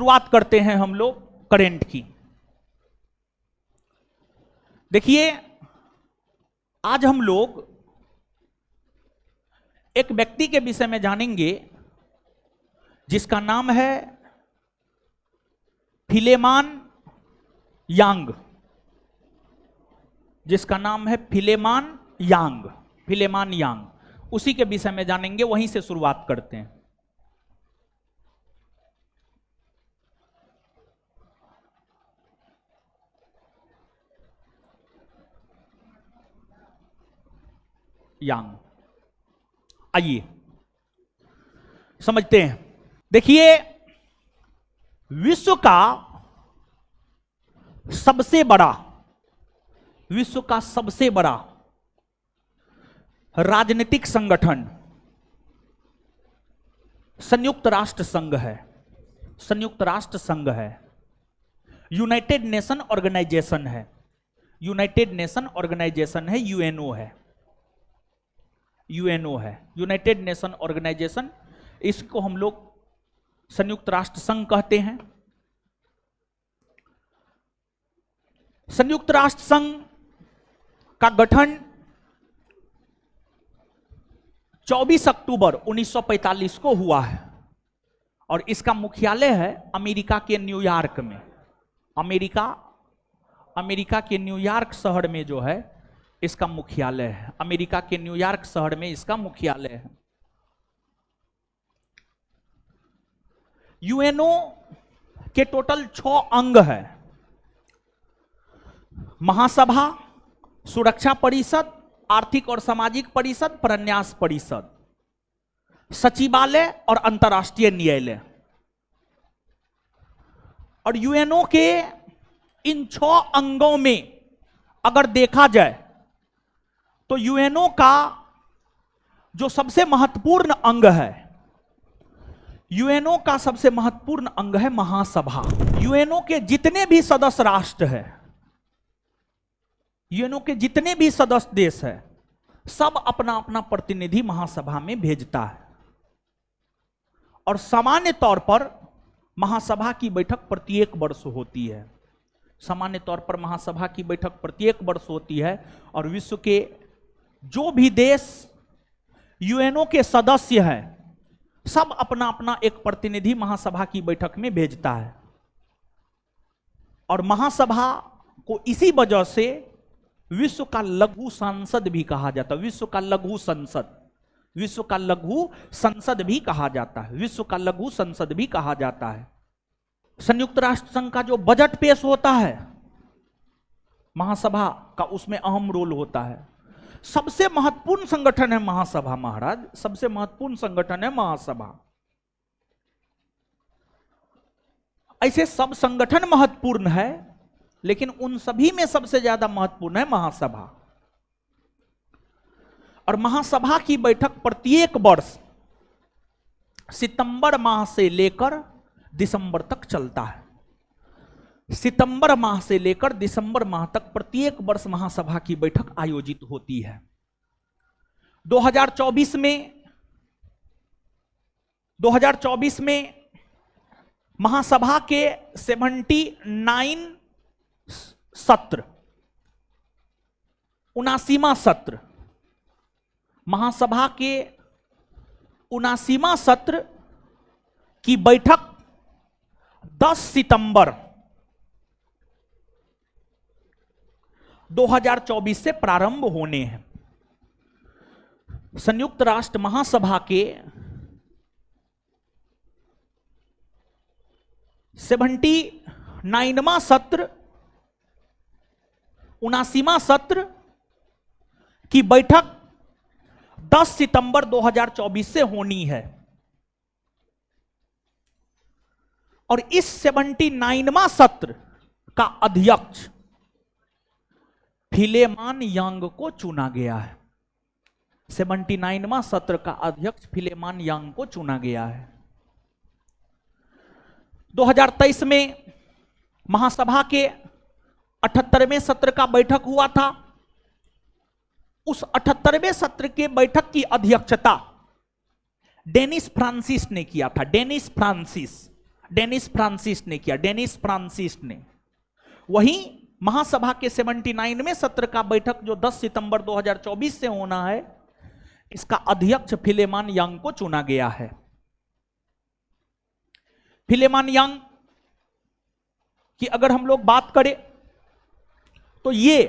शुरुआत करते हैं हम लोग करंट की। देखिए, आज हम लोग एक व्यक्ति के विषय में जानेंगे जिसका नाम है फिलेमान यांग। जिसका नाम है फिलेमान यांग, उसी के विषय में जानेंगे, वहीं से शुरुआत करते हैं। यांग, आइए समझते हैं। देखिए, विश्व का सबसे बड़ा राजनीतिक संगठन संयुक्त राष्ट्र संघ है। यूनाइटेड नेशन ऑर्गेनाइजेशन है, यूएनओ है, यूनाइटेड नेशन ऑर्गेनाइजेशन। इसको हम लोग संयुक्त राष्ट्र संघ कहते हैं। संयुक्त राष्ट्र संघ का गठन 24 अक्टूबर 1945 को हुआ है और इसका मुख्यालय है अमेरिका के न्यूयॉर्क में। अमेरिका के न्यूयॉर्क शहर में जो है इसका मुख्यालय है। अमेरिका के न्यूयॉर्क शहर में इसका मुख्यालय है। यूएनओ के टोटल 6 अंग है। महासभा, सुरक्षा परिषद, आर्थिक और सामाजिक परिषद, प्रन्यास परिषद, सचिवालय और अंतर्राष्ट्रीय न्यायालय। और यूएनओ के इन 6 अंगों में अगर देखा जाए तो यूएनओ का जो सबसे महत्वपूर्ण अंग है, यूएनओ का सबसे महत्वपूर्ण अंग है महासभा। यूएनओ के जितने भी सदस्य राष्ट्र है, यूएनओ के जितने भी सदस्य देश है, सब अपना अपना प्रतिनिधि महासभा में भेजता है। और सामान्य तौर पर महासभा की बैठक प्रत्येक वर्ष होती है। सामान्य तौर पर महासभा की बैठक प्रत्येक वर्ष होती है और विश्व के जो भी देश यूएनओ के सदस्य हैं, सब अपना अपना एक प्रतिनिधि महासभा की बैठक में भेजता है। और महासभा को इसी वजह से विश्व का लघु संसद भी कहा जाता है। विश्व का लघु संसद भी कहा जाता है। संयुक्त राष्ट्र संघ का जो बजट पेश होता है महासभा का, उसमें अहम रोल होता है। सबसे महत्वपूर्ण संगठन है महासभा महाराज, सबसे महत्वपूर्ण संगठन है महासभा। ऐसे सब संगठन महत्वपूर्ण है, लेकिन उन सभी में सबसे ज्यादा महत्वपूर्ण है महासभा। और महासभा की बैठक प्रत्येक वर्ष सितंबर माह से लेकर दिसंबर तक चलता है। सितंबर माह से लेकर दिसंबर माह तक प्रत्येक वर्ष महासभा की बैठक आयोजित होती है। 2024 में महासभा के 79 सत्र, 79वां सत्र, महासभा के 79वां सत्र की बैठक 10 सितंबर 2024 से प्रारंभ होने हैं। संयुक्त राष्ट्र महासभा के 79वां सत्र, 79वां सत्र की बैठक 10 सितंबर 2024 से होनी है। और इस 79वां सत्र का अध्यक्ष फिलेमान यांग को चुना गया है। 79वां सत्र का अध्यक्ष फिलेमान यांग को चुना गया है। 2023 में महासभा के 78वें सत्र का बैठक हुआ था। उस 78वें सत्र के बैठक की अध्यक्षता डेनिस फ्रांसिस ने किया था। डेनिस फ्रांसिस ने किया, डेनिस फ्रांसिस ने। वहीं महासभा के 79वें सत्र का बैठक जो 10 सितंबर 2024 से होना है, इसका अध्यक्ष फिलेमान यांग को चुना गया है। फिलेमान यांग की अगर हम लोग बात करें तो ये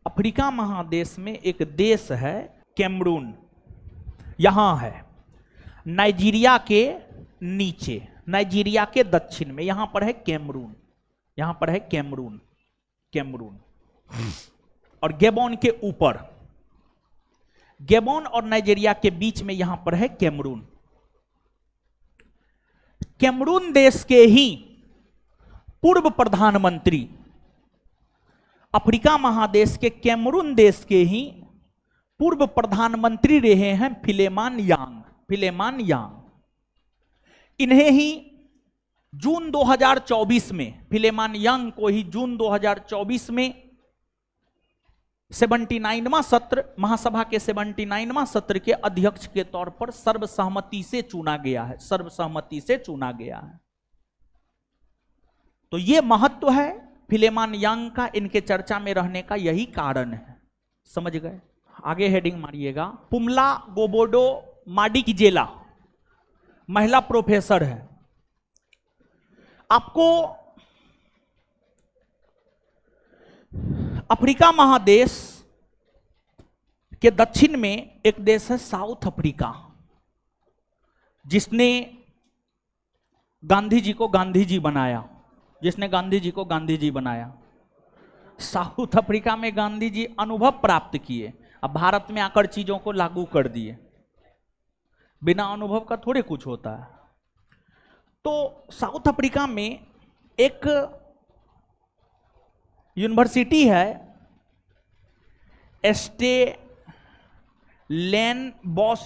अफ्रीका महादेश में एक देश है कैमरून, यहां है नाइजीरिया के नीचे, नाइजीरिया के दक्षिण में, यहां पर है कैमरून, यहां पर है कैमरून, कैमरून। और गैबोन के ऊपर, गैबोन और नाइजीरिया के बीच में यहां पर है कैमरून। कैमरून देश के ही पूर्व प्रधानमंत्री, अफ्रीका महादेश के कैमरून देश के ही पूर्व प्रधानमंत्री रहे हैं फिलेमान यांग, फिलेमान यांग। इन्हें ही जून 2024 में, फिलेमान यांग को ही जून 2024 में 79वां सत्र, महासभा के 79वां सत्र के अध्यक्ष के तौर पर सर्वसहमति से चुना गया है, सर्वसहमति से चुना गया है। तो यह महत्व है फिलेमान यांग का, इनके चर्चा में रहने का यही कारण है। समझ गए? आगे हेडिंग मारिएगा। पुमला गोबोडो माडिकजेला महिला प्रोफेसर है। आपको अफ्रीका महादेश के दक्षिण में एक देश है साउथ अफ्रीका, जिसने गांधी जी को गांधी जी बनाया, जिसने गांधी जी को गांधी जी बनाया। साउथ अफ्रीका में गांधी जी अनुभव प्राप्त किए, अब भारत में आकर चीजों को लागू कर दिए। बिना अनुभव का थोड़े कुछ होता है। तो साउथ अफ्रीका में एक यूनिवर्सिटी है, स्टेलेनबॉश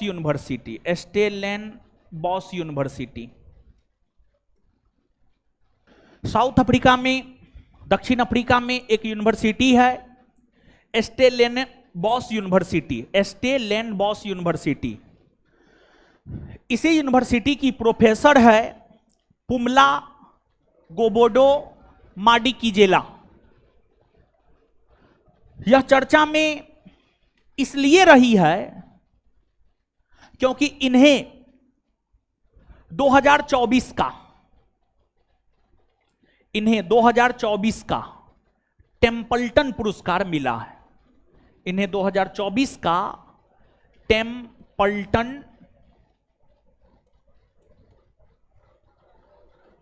यूनिवर्सिटी, स्टेलेनबॉश यूनिवर्सिटी। साउथ अफ्रीका में, दक्षिण अफ्रीका में एक यूनिवर्सिटी है स्टेलेनबॉश यूनिवर्सिटी, स्टेलेनबॉश यूनिवर्सिटी। इसी यूनिवर्सिटी की प्रोफेसर है पुमला गोबोडो माडिकजेला। यह चर्चा में इसलिए रही है क्योंकि इन्हें 2024 का, इन्हें 2024 का टेम्पल्टन पुरस्कार मिला है। इन्हें 2024 का टेम्पल्टन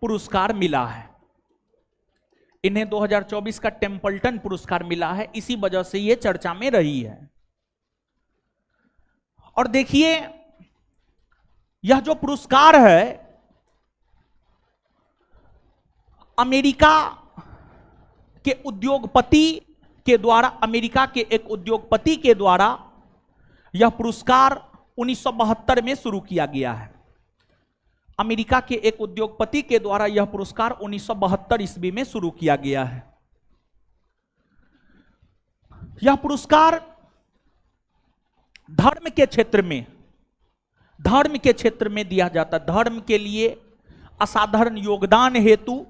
पुरस्कार मिला है। इन्हें 2024 का टेम्पल्टन पुरस्कार मिला है, इसी वजह से यह चर्चा में रही है। और देखिए, यह जो पुरस्कार है अमेरिका के उद्योगपति के द्वारा, अमेरिका के एक उद्योगपति के द्वारा यह पुरस्कार 1972 में शुरू किया गया है। अमेरिका के एक उद्योगपति के द्वारा यह पुरस्कार 1972 ईस्वी में शुरू किया गया है। यह पुरस्कार धर्म के क्षेत्र में, धर्म के क्षेत्र में दिया जाता है। धर्म के लिए असाधारण योगदान हेतु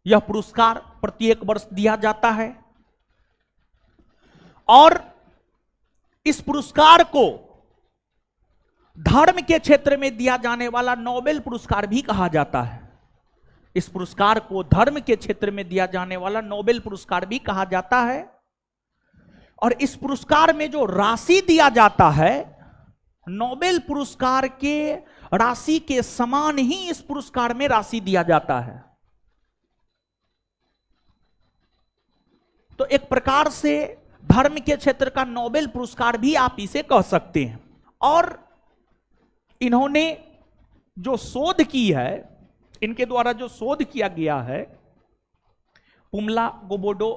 यह पुरस्कार प्रत्येक वर्ष दिया जाता है। और इस पुरस्कार को धर्म के क्षेत्र में दिया जाने वाला नोबेल पुरस्कार भी कहा जाता है। इस पुरस्कार को धर्म के क्षेत्र में दिया जाने वाला नोबेल पुरस्कार भी कहा जाता है। और इस पुरस्कार में जो राशि दिया जाता है, नोबेल पुरस्कार के राशि के समान ही इस पुरस्कार में राशि दिया जाता है। तो एक प्रकार से धर्म के क्षेत्र का नोबेल पुरस्कार भी आप इसे कह सकते हैं। और इन्होंने जो शोध की है, इनके द्वारा जो शोध किया गया है पुमला गोबोडो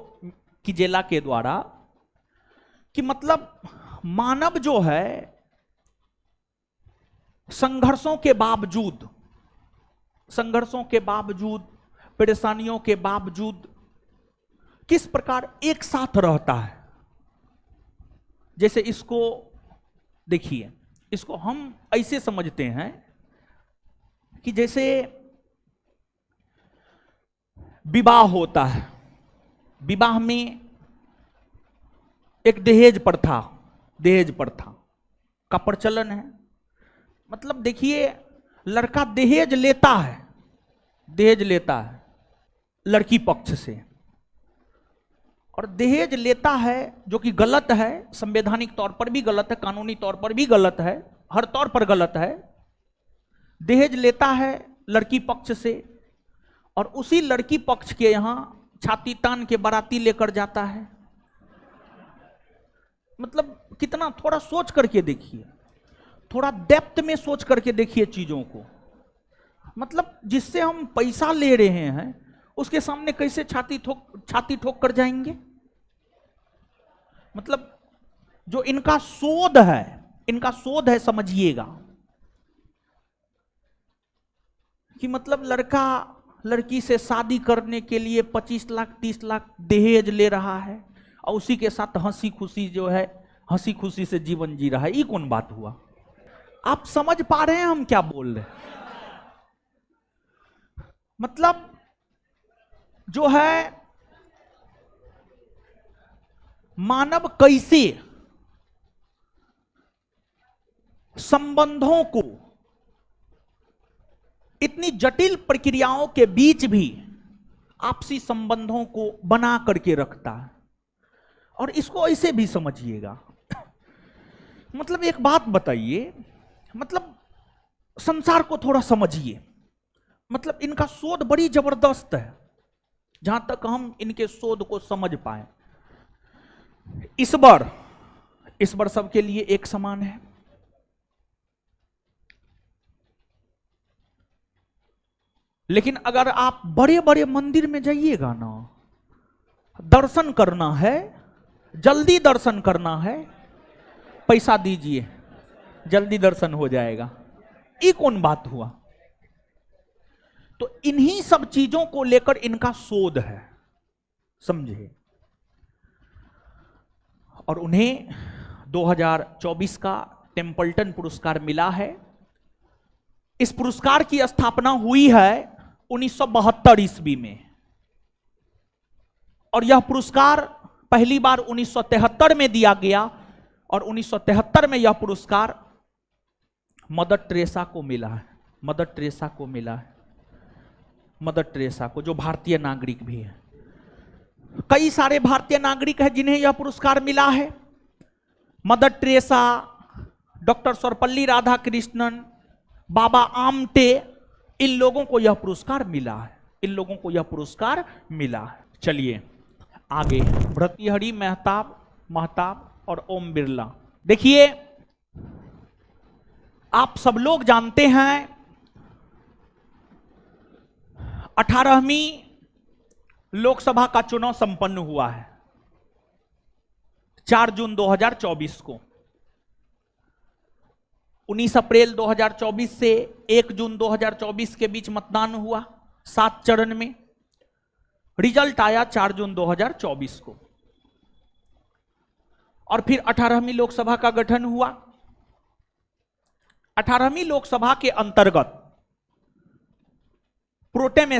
किजेला के द्वारा, कि मतलब मानव जो है संघर्षों के बावजूद, संघर्षों के बावजूद, परेशानियों के बावजूद किस प्रकार एक साथ रहता है। जैसे इसको देखिए, इसको हम ऐसे समझते हैं कि जैसे विवाह होता है, विवाह में एक दहेज प्रथा का प्रचलन है। मतलब देखिए, लड़का दहेज लेता है लड़की पक्ष से, और दहेज लेता है जो कि गलत है, संवैधानिक तौर पर भी गलत है, कानूनी तौर पर भी गलत है, हर तौर पर गलत है। दहेज लेता है लड़की पक्ष से और उसी लड़की पक्ष के यहां छाती तान के बाराती लेकर जाता है। मतलब कितना, थोड़ा सोच करके देखिए, थोड़ा डेप्थ में सोच करके देखिए चीजों को। मतलब जिससे हम पैसा ले रहे हैं उसके सामने कैसे छाती ठोक कर जाएंगे। मतलब जो इनका शोध है समझिएगा, कि मतलब लड़का लड़की से शादी करने के लिए 25 लाख 30 लाख दहेज ले रहा है और उसी के साथ हंसी खुशी से जीवन जी रहा है। ये कौन बात हुआ? आप समझ पा रहे हैं हम क्या बोल रहे हैं? मतलब जो है मानव कैसे संबंधों को, इतनी जटिल प्रक्रियाओं के बीच भी आपसी संबंधों को बना करके रखता है। और इसको ऐसे भी समझिएगा, मतलब एक बात बताइए, मतलब संसार को थोड़ा समझिए। मतलब इनका शोध बड़ी जबरदस्त है, जहां तक हम इनके शोध को समझ पाए। ईश्वर सबके लिए एक समान है। लेकिन अगर आप बड़े बड़े मंदिर में जाइएगा ना, दर्शन करना है, जल्दी दर्शन करना है, पैसा दीजिए जल्दी दर्शन हो जाएगा। ये कौन बात हुआ? तो इन्हीं सब चीजों को लेकर इनका शोध है, समझे। और उन्हें 2024 का टेम्पल्टन पुरस्कार मिला है। इस पुरस्कार की स्थापना हुई है 1972 ईस्वी में, और यह पुरस्कार पहली बार 1973 में दिया गया, और 1973 में यह पुरस्कार मदर टेरेसा को मिला है। मदर टेरेसा को, जो भारतीय नागरिक भी है। कई सारे भारतीय नागरिक हैं जिन्हें यह पुरस्कार मिला है। Mother Teresa, doctor Sarvepalli Radhakrishnan, Baba Amte, इन लोगों को यह पुरस्कार मिला है। चलिए आगे, भर्तृहरि महताब और ओम बिरला। देखिए, आप सब लोग जानते हैं 18वीं लोकसभा का चुनाव संपन्न हुआ है 4 जून 2024 को। 19 अप्रैल 2024 से 1 जून 2024 के बीच मतदान हुआ 7 चरण में। रिजल्ट आया 4 जून 2024 को, और फिर 18वीं लोकसभा का गठन हुआ। 18वीं लोकसभा के अंतर्गत प्रोटेम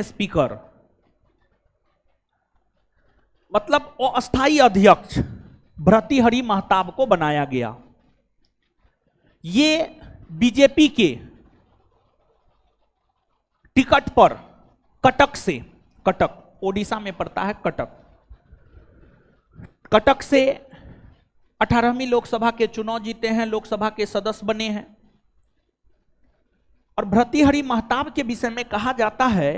स्पीकर मतलब अस्थायी अध्यक्ष भर्तृहरि महताब को बनाया गया। ये बीजेपी के टिकट पर कटक ओडिशा में पड़ता है, कटक से 18वीं लोकसभा के चुनाव जीते हैं, लोकसभा के सदस्य बने हैं। और भर्तृहरि महताब के विषय में कहा जाता है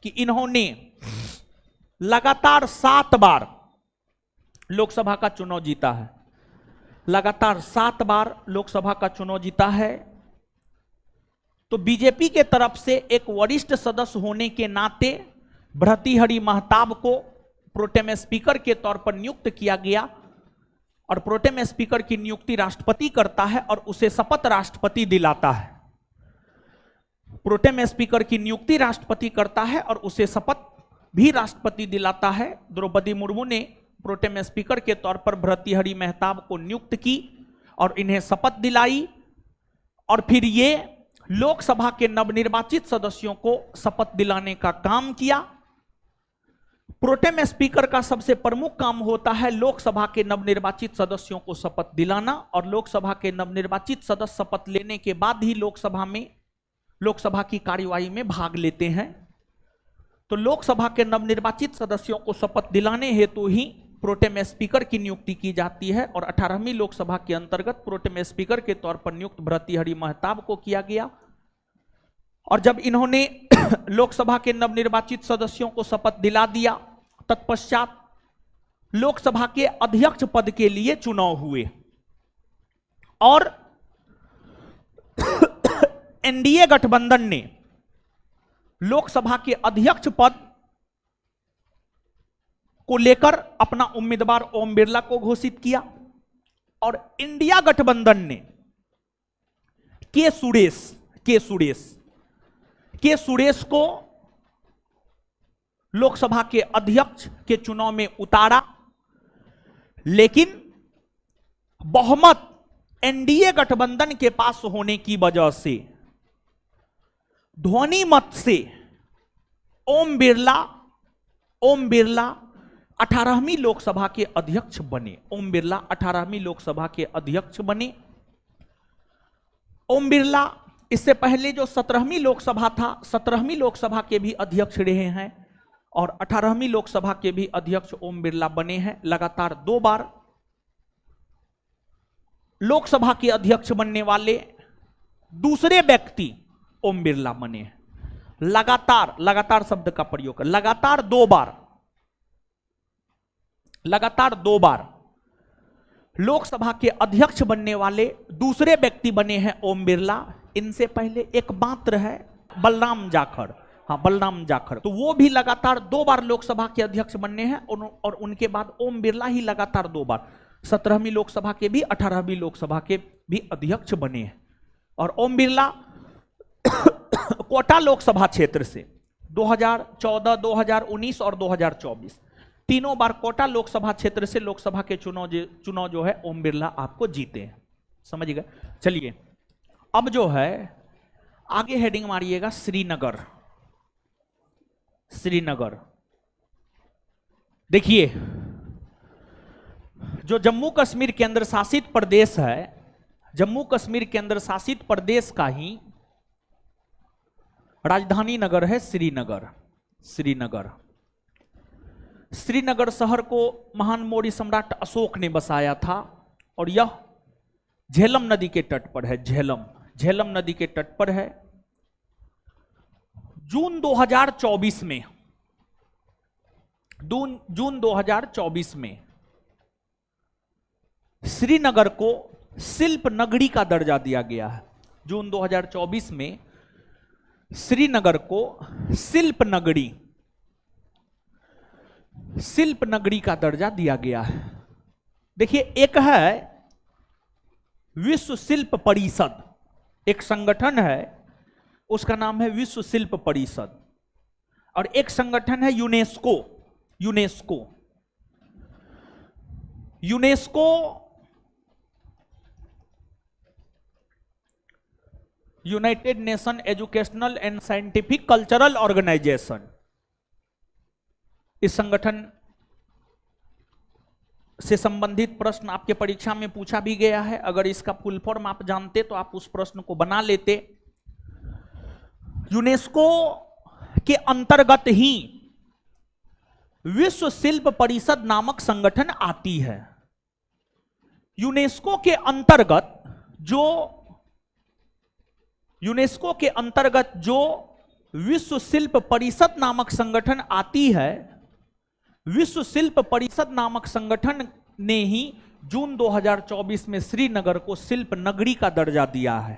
कि इन्होंने लगातार 7 बार लोकसभा का चुनाव जीता है, लगातार 7 बार लोकसभा का चुनाव जीता है। तो बीजेपी के तरफ से एक वरिष्ठ सदस्य होने के नाते भर्तृहरि महताब को प्रोटेम स्पीकर के तौर पर नियुक्त किया गया, और प्रोटेम स्पीकर की नियुक्ति राष्ट्रपति करता है और उसे शपथ राष्ट्रपति दिलाता है। प्रोटेम स्पीकर की नियुक्ति राष्ट्रपति करता है और उसे शपथ भी राष्ट्रपति दिलाता है। द्रौपदी मुर्मू ने प्रोटेम स्पीकर के तौर पर भर्तृहरि महताब को नियुक्त की और इन्हें शपथ दिलाई, और फिर ये लोकसभा के नवनिर्वाचित सदस्यों को शपथ दिलाने का काम किया। प्रोटेम स्पीकर का सबसे प्रमुख काम होता है लोकसभा के नवनिर्वाचित सदस्यों को शपथ दिलाना, और लोकसभा के नवनिर्वाचित सदस्य शपथ लेने के बाद ही लोकसभा की कार्यवाही में भाग लेते हैं। तो लोकसभा के नवनिर्वाचित सदस्यों को शपथ दिलाने हेतु ही प्रोटेम स्पीकर की नियुक्ति की जाती है, और 18वीं लोकसभा के अंतर्गत प्रोटेम स्पीकर के तौर पर नियुक्त भर्तृहरि महताब को किया गया। और जब इन्होंने लोकसभा के नवनिर्वाचित सदस्यों को शपथ दिला दिया, तत्पश्चात लोकसभा के अध्यक्ष पद के लिए चुनाव हुए, और एनडीए गठबंधन ने लोकसभा के अध्यक्ष पद को लेकर अपना उम्मीदवार ओम बिरला को घोषित किया, और इंडिया गठबंधन ने के सुरेश को लोकसभा के अध्यक्ष के चुनाव में उतारा। लेकिन बहुमत एनडीए गठबंधन के पास होने की वजह से ध्वनि मत से ओम बिरला 18वीं लोकसभा के अध्यक्ष बने। ओम बिरला 18वीं लोकसभा के अध्यक्ष बने। ओम बिरला इससे पहले जो 17वीं लोकसभा था, 17वीं लोकसभा के भी अध्यक्ष रहे हैं, और 18वीं लोकसभा के भी अध्यक्ष ओम बिरला बने हैं। लगातार 2 बार लोकसभा के अध्यक्ष बनने वाले दूसरे व्यक्ति ओम बिरला बने हैं। लगातार शब्द का प्रयोग कर, लगातार 2 बार लोकसभा के अध्यक्ष बनने वाले दूसरे व्यक्ति बने हैं ओम बिरला। इनसे पहले एक मात्र है बलराम जाखड़, बलराम जाखड़, तो वो भी लगातार 2 बार लोकसभा के अध्यक्ष बनने हैं, और उनके बाद ओम बिरला ही लगातार 2 बार 17वीं लोकसभा के भी 18वीं लोकसभा के भी अध्यक्ष बने हैं। और ओम बिरला कोटा लोकसभा क्षेत्र से 2014, 2019 और 2024 तीनों बार कोटा लोकसभा क्षेत्र से लोकसभा के चुनाव जो है ओम बिरला आपको जीते हैं। समझ गए? चलिए अब जो है आगे हेडिंग मारिएगा श्रीनगर। देखिए, जो जम्मू कश्मीर केंद्र शासित प्रदेश है, जम्मू कश्मीर केंद्र शासित प्रदेश का ही राजधानी नगर है श्रीनगर शहर को महान मौर्य सम्राट अशोक ने बसाया था, और यह झेलम नदी के तट पर है। झेलम नदी के तट पर है। जून 2024 में श्रीनगर को शिल्प नगरी का दर्जा दिया गया है। जून 2024 में श्रीनगर को शिल्प नगरी का दर्जा दिया गया है। देखिए, एक है विश्व शिल्प परिषद, एक संगठन है उसका नाम है विश्व शिल्प परिषद, और एक संगठन है UNESCO. United Nation Educational and Scientific Cultural Organization. इस संगठन से संबंधित प्रश्न आपके परीक्षा में पूछा भी गया है। अगर इसका फुल फॉर्म आप जानते तो आप उस प्रश्न को बना लेते। यूनेस्को के अंतर्गत ही विश्व शिल्प परिषद नामक संगठन आती है। यूनेस्को के अंतर्गत जो विश्व शिल्प परिषद नामक संगठन आती है, विश्व शिल्प परिषद नामक संगठन ने ही जून 2024 में श्रीनगर को शिल्प नगरी का दर्जा दिया है।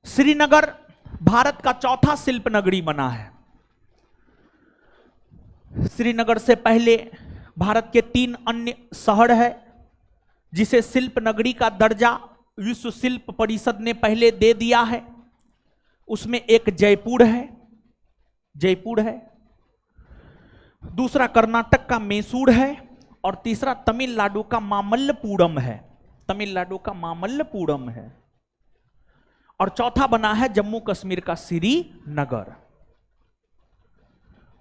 श्रीनगर भारत का चौथा शिल्प नगरी बना है। श्रीनगर से पहले भारत के 3 अन्य शहर है जिसे शिल्प नगरी का दर्जा विश्व शिल्प परिषद ने पहले दे दिया है। उसमें एक जयपुर है, दूसरा कर्नाटक का मैसूर है, और तीसरा तमिलनाडु का मामल्लपुरम है। तमिलनाडु का मामल्लपुरम है। और चौथा बना है जम्मू कश्मीर का श्रीनगर।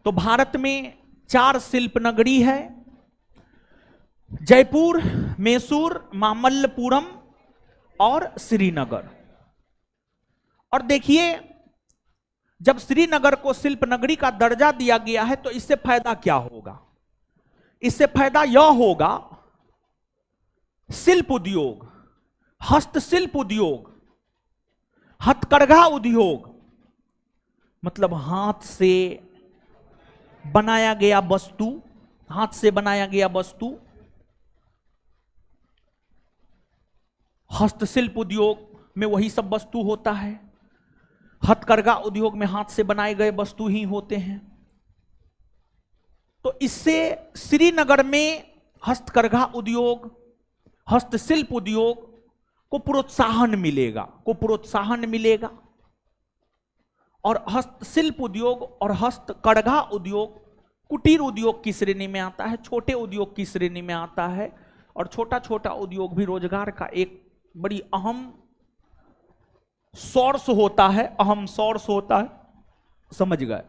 तो भारत में 4 शिल्प नगरी है, जयपुर, मैसूर, मामल्लपुरम और श्रीनगर। और देखिए, जब श्रीनगर को शिल्प नगरी का दर्जा दिया गया है तो इससे फायदा क्या होगा? इससे फायदा यह होगा, शिल्प उद्योग, हस्तशिल्प उद्योग, हथकरघा उद्योग, मतलब हाथ से बनाया गया वस्तु, हाथ से बनाया गया वस्तु, हस्तशिल्प उद्योग में वही सब वस्तु होता है, हथकरघा उद्योग में हाथ से बनाए गए वस्तु ही होते हैं। तो इससे श्रीनगर में हस्तकरघा उद्योग, हस्तशिल्प उद्योग को प्रोत्साहन मिलेगा, और हस्तशिल्प उद्योग और हस्तकरघा उद्योग कुटीर उद्योग की श्रेणी में आता है, छोटे उद्योग की श्रेणी में आता है। और छोटा छोटा उद्योग भी रोजगार का एक बड़ी अहम सोर्स होता है, समझ गए।